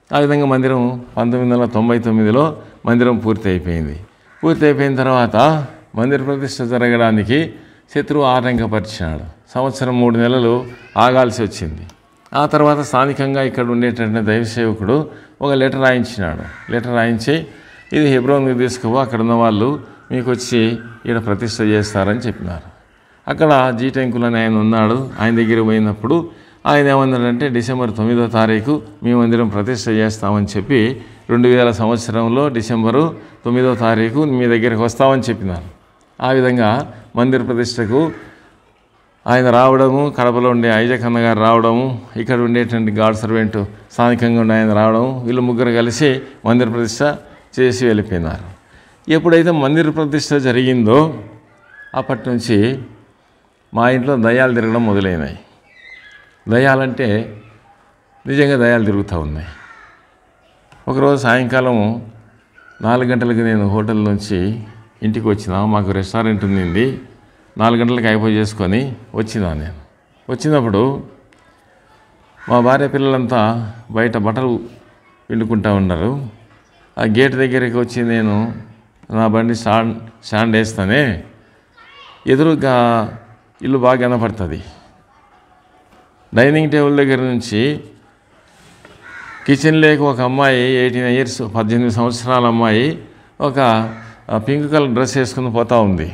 ఆ విధంగా మందిరం 1999లో మందిరం పూర్తి అయిపోయింది. పూర్తి అయిపోయిన తర్వాత మందిర ప్రతిష్ఠ జరగడానికి శత్రువు ఆటంకపరిచినాడు. సంవత్సరం 3 నెలలు ఆగాల్సి వచ్చింది. ఆ తర్వాత స్థానికంగా ఇక్కడ ఉండేటటువంటి దైవ సేవకుడు ఒక లెటర్ రాయించినాడు. లెటర్ రాయించి ఇది హెబ్రోన్కి తీసుకుపో, అక్కడ ఉన్న వాళ్ళు మీకు వచ్చి ఇక్కడ ప్రతిష్ట చేస్తారని చెప్పినారు. అక్కడ జీటెంకులు అని ఆయన ఉన్నాడు. ఆయన దగ్గర పోయినప్పుడు ఆయన ఏమన్నాడంటే డిసెంబర్ 9వ తారీఖు మీ మందిరం ప్రతిష్ట చేస్తామని చెప్పి 2000 సంవత్సరంలో డిసెంబరు 9వ తారీఖు మీ దగ్గరికి వస్తామని చెప్పినారు. ఆ విధంగా మందిర ప్రతిష్టకు ఆయన రావడము, కడపలో ఉండే ఐజక్ అన్న గారు రావడము, ఇక్కడ ఉండేటువంటి గాడ్ సర్వెంట్ స్థానికంగా ఉండే ఆయన రావడం, వీళ్ళు ముగ్గురు కలిసి మందిర ప్రతిష్ట చేసి వెళ్ళిపోయినారు. ఎప్పుడైతే మందిర ప్రతిష్ట జరిగిందో అప్పటి నుంచి మా ఇంట్లో దయ్యాలు తిరగడం మొదలైనాయి. దయ్యాలంటే నిజంగా దయ్యాలు తిరుగుతూ ఉన్నాయి. ఒకరోజు సాయంకాలం 4 గంటలకు నేను హోటల్ నుంచి ఇంటికి వచ్చిన. మాకు రెస్టారెంట్ ఉంది. 4 గంటలకు అయిపోయి చేసుకొని వచ్చినా. నేను వచ్చినప్పుడు మా భార్య పిల్లలంతా బయట బట్టలు పిండుకుంటూ ఉన్నారు. ఆ గేట్ దగ్గరికి వచ్చి నేను నా బండి స్టాండ్ వేస్తానే ఎదురుగా ఇల్లు బాగా కనపడుతుంది. డైనింగ్ టేబుల్ దగ్గర నుంచి కిచెన్లోకి ఒక అమ్మాయి 18 years 18 సంవత్సరాల అమ్మాయి ఒక పింక్ కలర్ డ్రెస్ వేసుకుని పోతూ ఉంది.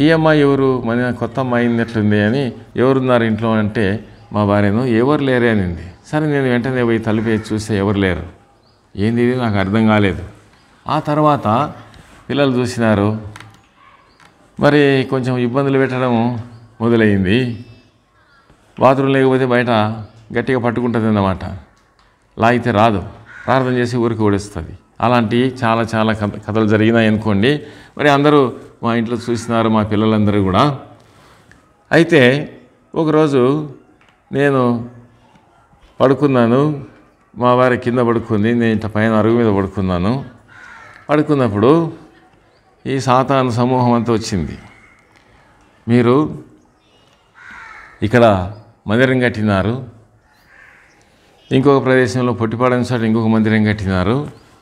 ఈ అమ్మాయి ఎవరు, మన కొత్త అమ్మాయి అయిందట్లుంది అని ఎవరున్నారు ఇంట్లో అంటే మా భార్యను ఎవరు లేరే అనింది. సరే నేను వెంటనే పోయి తలుపు వేసి చూస్తే ఎవరు లేరు. ఏంది ఇది నాకు అర్థం కాలేదు. ఆ తర్వాత పిల్లలు చూసినారు. మరి కొంచెం ఇబ్బందులు పెట్టడం మొదలైంది. బాత్రూమ్ లేకపోతే బయట గట్టిగా పట్టుకుంటుంది అన్నమాట. లాగితే రాదు, ప్రార్థన చేసి ఊరికి ఓడిస్తుంది. అలాంటి చాలా చాలా కథలు జరిగినాయి అనుకోండి. మరి అందరూ మా ఇంట్లో చూసినారు, మా పిల్లలందరూ కూడా. అయితే ఒకరోజు నేను పడుకున్నాను, మా వారి కింద పడుకుంది, నేను ఇంత పైన అరుగు మీద పడుకున్నాను. పడుకున్నప్పుడు ఈ సాతాను సమూహం అంతా వచ్చింది. మీరు ఇక్కడ మందిరం కట్టినారు, ఇంకొక ప్రదేశంలో పొట్టిపాడని చోట ఇంకొక మందిరం కట్టినారు.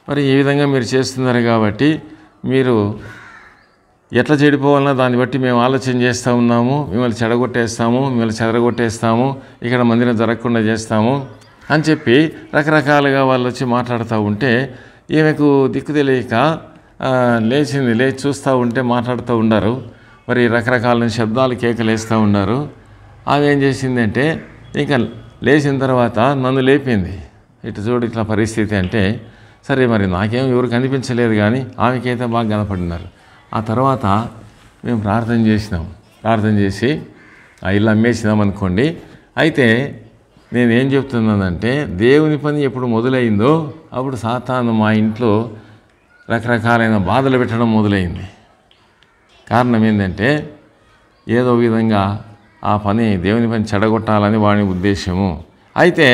మరి ఈ విధంగా మీరు చేస్తున్నారు కాబట్టి మీరు ఎట్లా చెడిపోవాలన్నా దాన్ని బట్టి మేము ఆలోచన చేస్తూ ఉన్నాము. మిమ్మల్ని చెడగొట్టేస్తాము, మిమ్మల్ని చెదరగొట్టేస్తాము, ఇక్కడ మందిరం జరగకుండా చేస్తాము అని చెప్పి రకరకాలుగా వాళ్ళు వచ్చి మాట్లాడుతూ ఉంటే ఈమెకు దిక్కు తెలియక లేచి చూస్తూ ఉంటే మాట్లాడుతూ ఉన్నారు. మరి రకరకాల శబ్దాలు కేకలు వేస్తూ ఉన్నారు. ఆమె ఏం చేసిందంటే ఇంకా లేచిన తర్వాత నన్ను లేపింది. ఇటు చూడు ఇట్లా పరిస్థితి అంటే సరే మరి నాకేం ఎవరు కనిపించలేదు, కానీ ఆమెకైతే బాగా కనపడినారు. ఆ తర్వాత మేము ప్రార్థన చేసినాం. ప్రార్థన చేసి ఆ ఇల్లు అమ్మేసినాం అనుకోండి. అయితే నేనేం చెప్తున్నానంటే దేవుని పని ఎప్పుడు మొదలైందో అప్పుడు సాతాను మా ఇంట్లో రకరకాలైన బాధలు పెట్టడం మొదలైంది. కారణం ఏంటంటే ఏదో విధంగా ఆ పని దేవుని పని చెడగొట్టాలని వాడి ఉద్దేశము. అయితే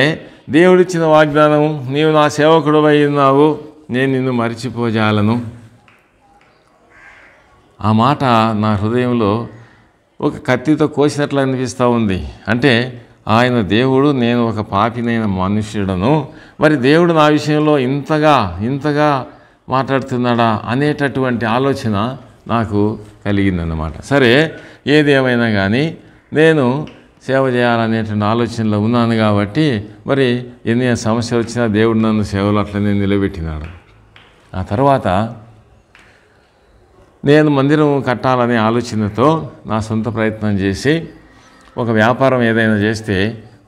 దేవుడిచ్చిన వాగ్దానం, నీవు నా సేవకుడు అయి ఉన్నావు, నేను నిన్ను మరిచిపోజాలను. ఆ మాట నా హృదయంలో ఒక కత్తితో కోసినట్లు అనిపిస్తూ ఉంది. అంటే ఆయన దేవుడు, నేను ఒక పాపినైన మనుష్యుడను, మరి దేవుడు నా విషయంలో ఇంతగా మాట్లాడుతున్నాడా అనేటటువంటి ఆలోచన నాకు కలిగిందన్నమాట. సరే ఏది ఏమైనా కానీ నేను సేవ చేయాలనేటువంటి ఆలోచనలో ఉన్నాను కాబట్టి మరి ఎన్ని సమస్యలు వచ్చినా దేవుడు నన్ను సేవలు అట్లనే నిలబెట్టినాడు. ఆ తర్వాత నేను మందిరం కట్టాలనే ఆలోచనతో నా సొంత ప్రయత్నం చేసి ఒక వ్యాపారం ఏదైనా చేస్తే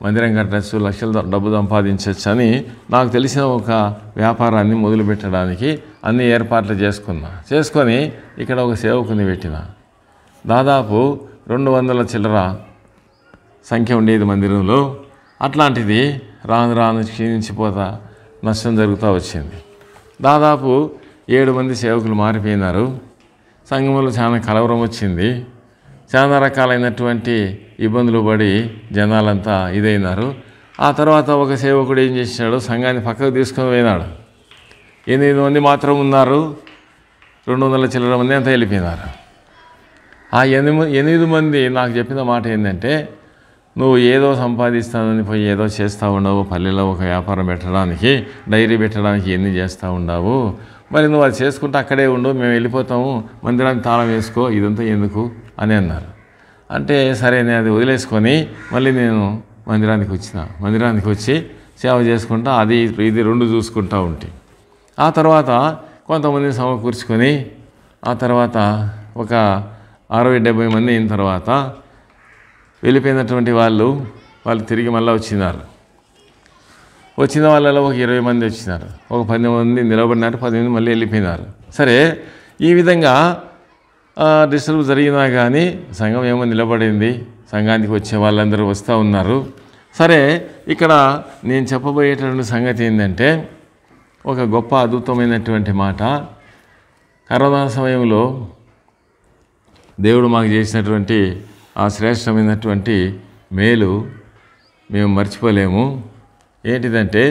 మందిరం కట్టచ్చు, లక్షల డబ్బు సంపాదించవచ్చు అని నాకు తెలిసిన ఒక వ్యాపారాన్ని మొదలుపెట్టడానికి అన్ని ఏర్పాట్లు చేసుకొని ఇక్కడ ఒక సేవకుని పెట్టిన. దాదాపు 200 చిల్లర సంఖ్య ఉండేది మందిరంలో. అట్లాంటిది రాను క్షీణించిపోతా నష్టం జరుగుతూ వచ్చింది. దాదాపు 7 మంది సేవకులు మారిపోయినారు. సంఘంలో చాలా కలవరం వచ్చింది. చాలా రకాలైనటువంటి ఇబ్బందులు పడి జనాలంతా ఇదైనారు. ఆ తర్వాత ఒక సేవకుడు ఏం చేసినాడు, సంఘాన్ని పక్కకు తీసుకొని పోయినాడు. 8 మంది మాత్రం ఉన్నారు, 200 చిల్లర మంది అంతా వెళ్ళిపోయినారు. ఆ 8 మంది నాకు చెప్పిన మాట ఏంటంటే, నువ్వు ఏదో సంపాదిస్తానని పోయి ఏదో చేస్తూ ఉండవు, పల్లెలో ఒక వ్యాపారం పెట్టడానికి, డైరీ పెట్టడానికి ఎన్ని చేస్తూ ఉండవు, మరి నువ్వు అది చేసుకుంటే అక్కడే ఉండు, మేము వెళ్ళిపోతాము, మందిరానికి తాళం వేసుకో, ఇదంతా ఎందుకు అని అన్నారు. అంటే సరే నేను అది వదిలేసుకొని మళ్ళీ నేను మందిరానికి వచ్చి సేవ చేసుకుంటా అది ఇది రెండు చూసుకుంటూ ఉంటే ఆ తర్వాత కొంతమందిని సమకూర్చుకొని ఆ తర్వాత ఒక 60-70 మంది అయిన తర్వాత వెళ్ళిపోయినటువంటి వాళ్ళు తిరిగి మళ్ళీ వచ్చిన వాళ్ళలో ఒక 20 మంది వచ్చినారు, ఒక 10 మంది నిలబడినారు, 10 మంది మళ్ళీ వెళ్ళిపోయినారు. సరే, ఈ విధంగా డిస్టర్బ్ జరిగినా కానీ సంఘం ఏమో నిలబడింది, సంఘానికి వచ్చే వాళ్ళందరూ వస్తూ ఉన్నారు. సరే, ఇక్కడ నేను చెప్పబోయేటువంటి సంగతి ఏంటంటే ఒక గొప్ప అద్భుతమైనటువంటి మాట. కరోనా సమయంలో దేవుడు మాకు చేసినటువంటి ఆ శ్రేష్టమైనటువంటి మేలు మేము మర్చిపోలేము. ఏంటిదంటే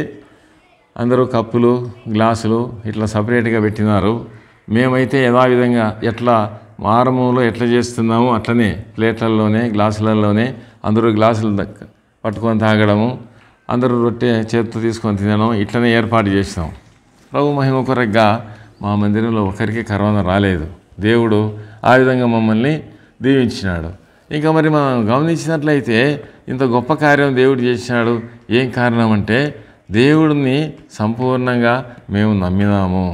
అందరూ కప్పులు గ్లాసులు ఇట్లా సపరేట్గా పెట్టినారు. మేమైతే యథావిధంగా ఎట్లా ఆరంభంలో ఎట్లా చేస్తున్నాము అట్లనే ప్లేట్లలోనే గ్లాసులలోనే అందరూ గ్లాసులు పట్టుకొని తాగడము, అందరూ రొట్టె చేతితో తీసుకొని తినడం ఇట్లనే ఏర్పాటు చేసినాం. ప్రభు మహిమ కొరకుగా మా మందిరంలో ఒకరికి కరోనా రాలేదు. దేవుడు ఆ విధంగా మమ్మల్ని దీవించినాడు. ఇంకా మరి మనం గమనించినట్లయితే ఇంత గొప్ప కార్యం దేవుడు చేసినాడు. ఏం కారణం అంటే దేవుడిని సంపూర్ణంగా మేము నమ్మినాము.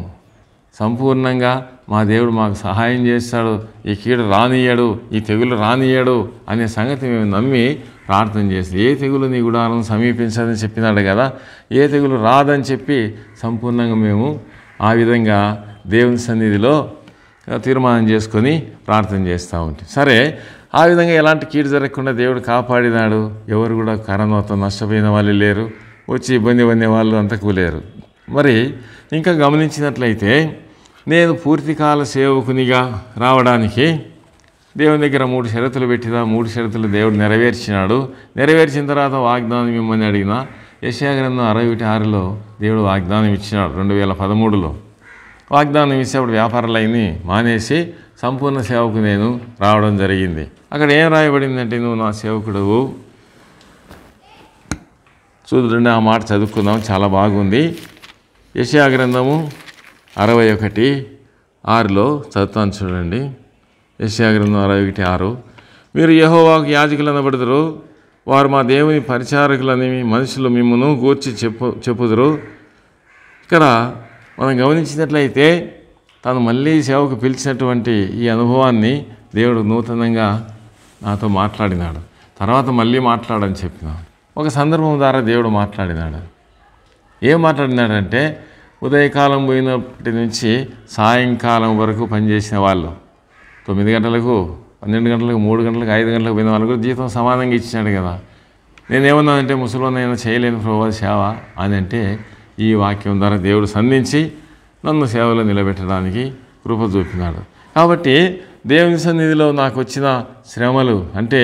సంపూర్ణంగా మా దేవుడు మాకు సహాయం చేస్తాడు, ఈ కీడు రానియ్యడు, ఈ తెగులు రానియ్యడు అనే సంగతి మేము నమ్మి ప్రార్థన చేసి ఏ తెగులు నీ గుడారం సమీపించదని చెప్పినాడు కదా, ఏ తెగులు రాదని చెప్పి సంపూర్ణంగా మేము ఆ విధంగా దేవుని సన్నిధిలో తీర్మానం చేసుకొని ప్రార్థన చేస్తూ ఉంటాం. సరే, ఆ విధంగా ఎలాంటి కీడు జరగకుండా దేవుడు కాపాడినాడు. ఎవరు కూడా కరోనాతో నష్టపోయిన వాళ్ళు లేరు, వచ్చి ఇబ్బంది పడిన వాళ్ళు అంతకు లేరు. మరి ఇంకా గమనించినట్లయితే నేను పూర్తికాల సేవకునిగా రావడానికి దేవుని దగ్గర 3 షరతులు పెట్టినా 3 షరతులు దేవుడు నెరవేర్చినాడు. నెరవేర్చిన తర్వాత వాగ్దానం ఇమ్మని అడిగిన యెషయా గ్రంథం 61:6లో దేవుడు వాగ్దానం ఇచ్చినాడు. 2013లో వాగ్దానం ఇస్తే అప్పుడు వ్యాపారాలన్నీ మానేసి సంపూర్ణ సేవకు నేను రావడం జరిగింది. అక్కడ ఏం రాయబడిందంటే నువ్వు నా సేవకుడువు. చూడండి, ఆ మాట చదువుకుందాం, చాలా బాగుంది. యెషయా గ్రంథము 61:6లో చదువుతాను చూడండి. యెషయా గ్రంథం 61:6 మీరు యెహోవాకు యాజకులు అనబడుదురు, వారు మా దేవుని పరిచారకులని మనుషులు మిమ్మును గూర్చి చెప్పుదురు. ఇక్కడ మనం గమనించినట్లయితే తను మళ్ళీ సేవకు పిలిచినటువంటి ఈ అనుభవాన్ని దేవుడు నూతనంగా నాతో మాట్లాడినాడు. తర్వాత మళ్ళీ మాట్లాడని చెప్పినాడు. ఒక సందర్భం ద్వారా దేవుడు మాట్లాడినాడు. ఏం మాట్లాడినాడంటే ఉదయకాలం పోయినప్పటి నుంచి సాయంకాలం వరకు పనిచేసిన వాళ్ళు 9 గంటలకు 12 గంటలకు 3 గంటలకు 5 గంటలకు పోయిన వాళ్ళు కూడా జీతం సమానంగా ఇచ్చినాడు కదా. నేనేమన్నానంటే ముసలినైనా చేయలేని ప్రభు సేవ అని అంటే ఈ వాక్యం ద్వారా దేవుడు సంధించి నన్ను సేవలో నిలబెట్టడానికి కృప చూపినాడు. కాబట్టి దేవుని సన్నిధిలో నాకు వచ్చిన శ్రమలు అంటే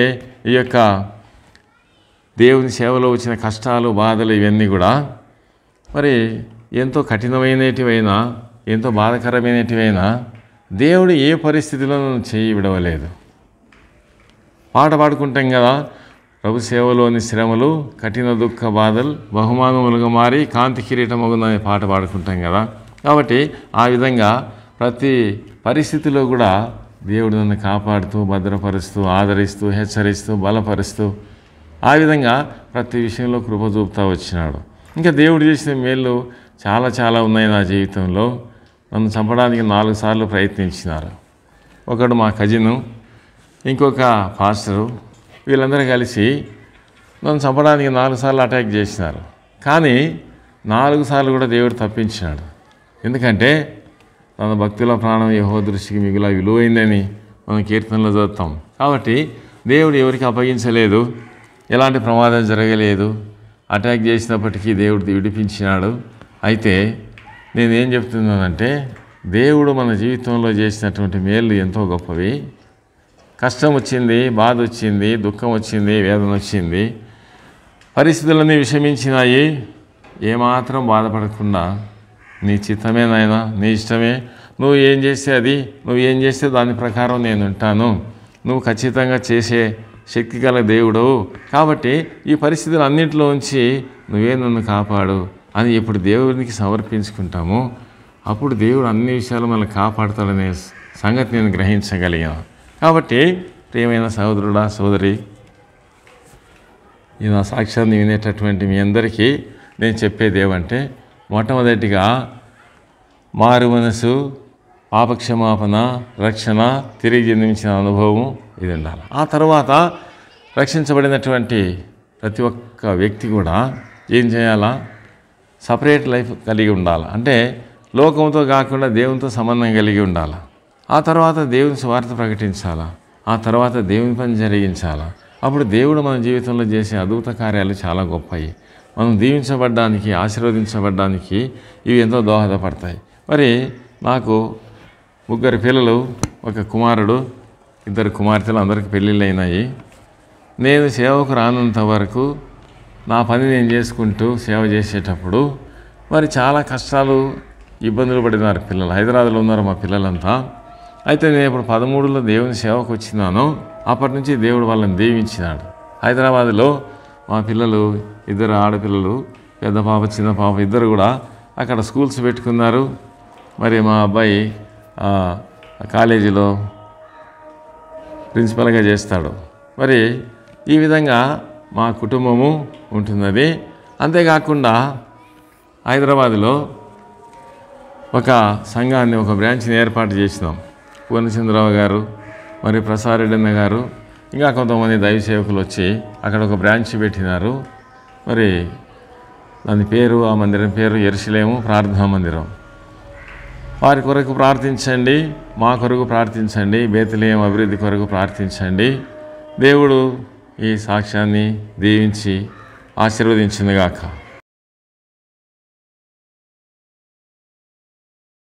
ఈ యొక్క దేవుని సేవలో వచ్చిన కష్టాలు బాధలు ఇవన్నీ కూడా మరి ఎంతో కఠినమైనటివైనా ఎంతో బాధకరమైనటివైనా దేవుడు ఏ పరిస్థితిలో నన్ను చేయి విడవలేదు. పాట పాడుకుంటాం కదా, ప్రభు సేవలోని శ్రమలు కఠిన దుఃఖ బాధలు బహుమానములుగా మారి కాంతి కిరీటమగుననే పాట పాడుకుంటాం కదా. కాబట్టి ఆ విధంగా ప్రతి పరిస్థితిలో కూడా దేవుడు నన్ను కాపాడుతూ భద్రపరుస్తూ ఆదరిస్తూ హెచ్చరిస్తూ బలపరుస్తూ ఆ విధంగా ప్రతి విషయంలో కృప చూపుతూ వచ్చినాడు. ఇంకా దేవుడు చేసిన మేళ్ళు చాలా చాలా ఉన్నాయి నా జీవితంలో. నన్ను చంపడానికి 4 సార్లు ప్రయత్నించినారు. ఒకడు మా కజిను, ఇంకొక పాస్టరు, వీళ్ళందరూ కలిసి నన్ను చంపడానికి 4 సార్లు అటాక్ చేసినారు. కానీ 4 సార్లు కూడా దేవుడు తప్పించినాడు. ఎందుకంటే తన భక్తుల ప్రాణం యెహోవా దృష్టికి మిగుల విలువైందని మనం కీర్తనలో చదువుతాం. కాబట్టి దేవుడు ఎవరికి అప్పగించలేదు, ఎలాంటి ప్రమాదం జరగలేదు. అటాక్ చేసినప్పటికీ దేవుడు విడిపించినాడు. అయితే నేనేం చెప్తున్నానంటే దేవుడు మన జీవితంలో చేసినటువంటి మేళ్ళు ఎంతో గొప్పవి. కష్టం వచ్చింది, బాధ వచ్చింది, దుఃఖం వచ్చింది, వేదన వచ్చింది, పరిస్థితులన్నీ విషమించినాయి. ఏమాత్రం బాధపడకుండా నీ చిత్తమే నాయనా, నీ ఇష్టమే, నువ్వు ఏం చేస్తే అది, నువ్వు ఏం చేస్తే దాని ప్రకారం నేను ఉంటాను, నువ్వు ఖచ్చితంగా చేసే శక్తి గల దేవుడవు, కాబట్టి ఈ పరిస్థితులు అన్నింటిలో ఉంచి నువ్వే నన్ను కాపాడు అని ఎప్పుడు దేవునికి సమర్పించుకుంటామో అప్పుడు దేవుడు అన్ని విషయాలు మనల్ని కాపాడుతాడనే సంగతి నేను గ్రహించగలిగాను. కాబట్టి ప్రియమైన సహోదరుడా సోదరి, ఈ నా సాక్ష్యాన్ని వినేటటువంటి మీ అందరికీ నేను చెప్పేది ఏమంటే, మొట్టమొదటిగా మారు మనసు, పాపక్షమాపణ, రక్షణ, తిరిగి జన్మించిన అనుభవం ఇది ఉండాలి. ఆ తర్వాత రక్షించబడినటువంటి ప్రతి ఒక్క వ్యక్తి కూడా ఏం చేయాలా? సపరేట్ లైఫ్ కలిగి ఉండాలి. అంటే లోకంతో కాకుండా దేవునితో సంబంధం కలిగి ఉండాలి. ఆ తర్వాత దేవుని సువార్త ప్రకటించాలా. ఆ తర్వాత దేవుని పని జరిగించాలా. అప్పుడు దేవుడు మన జీవితంలో చేసే అద్భుత కార్యాలు చాలా గొప్పవి. మనం దీవించబడ్డానికి, ఆశీర్వదించబడ్డానికి ఇవి ఎంతో దోహదపడతాయి. మరి నాకు 3 పిల్లలు, 1 కుమారుడు, 2 కుమార్తెలు, అందరికీ పెళ్ళిళ్ళు అయినాయి. నేను సేవకు రానంత వరకు నా పని నేను చేసుకుంటూ సేవ చేసేటప్పుడు మరి చాలా కష్టాలు, ఇబ్బందులు పడినారు పిల్లలు. హైదరాబాద్లో ఉన్నారు మా పిల్లలంతా. అయితే నేను ఇప్పుడు 13లో దేవుని సేవకు వచ్చినాను. అప్పటి నుంచి దేవుడు వాళ్ళని దీవించినాడు. హైదరాబాద్లో మా పిల్లలు 2 ఆడపిల్లలు, పెద్ద పాప చిన్న పాప, 2 కూడా అక్కడ స్కూల్స్ పెట్టుకున్నారు. మరి మా అబ్బాయి కాలేజీలో ప్రిన్సిపల్గా చేస్తాడు. మరి ఈ విధంగా మా కుటుంబము ఉంటున్నది. అంతేకాకుండా హైదరాబాదులో ఒక సంఘాన్ని, ఒక బ్రాంచ్ని ఏర్పాటు చేసినాం. పూర్ణచంద్రరావు గారు, మరి ప్రసారెడ్డి గారు, ఇంకా కొంతమంది దైవ సేవకులు వచ్చి అక్కడ ఒక బ్రాంచ్ పెట్టినారు. మరి దాని పేరు, ఆ మందిరం పేరు యెరూషలేము ప్రార్థనా మందిరం. వారి కొరకు ప్రార్థించండి, మా కొరకు ప్రార్థించండి, బేత్లెహేము అభివృద్ధి కొరకు ప్రార్థించండి. దేవుడు ఈ సాక్ష్యాన్ని దీవించి ఆశీర్వదించునుగాక.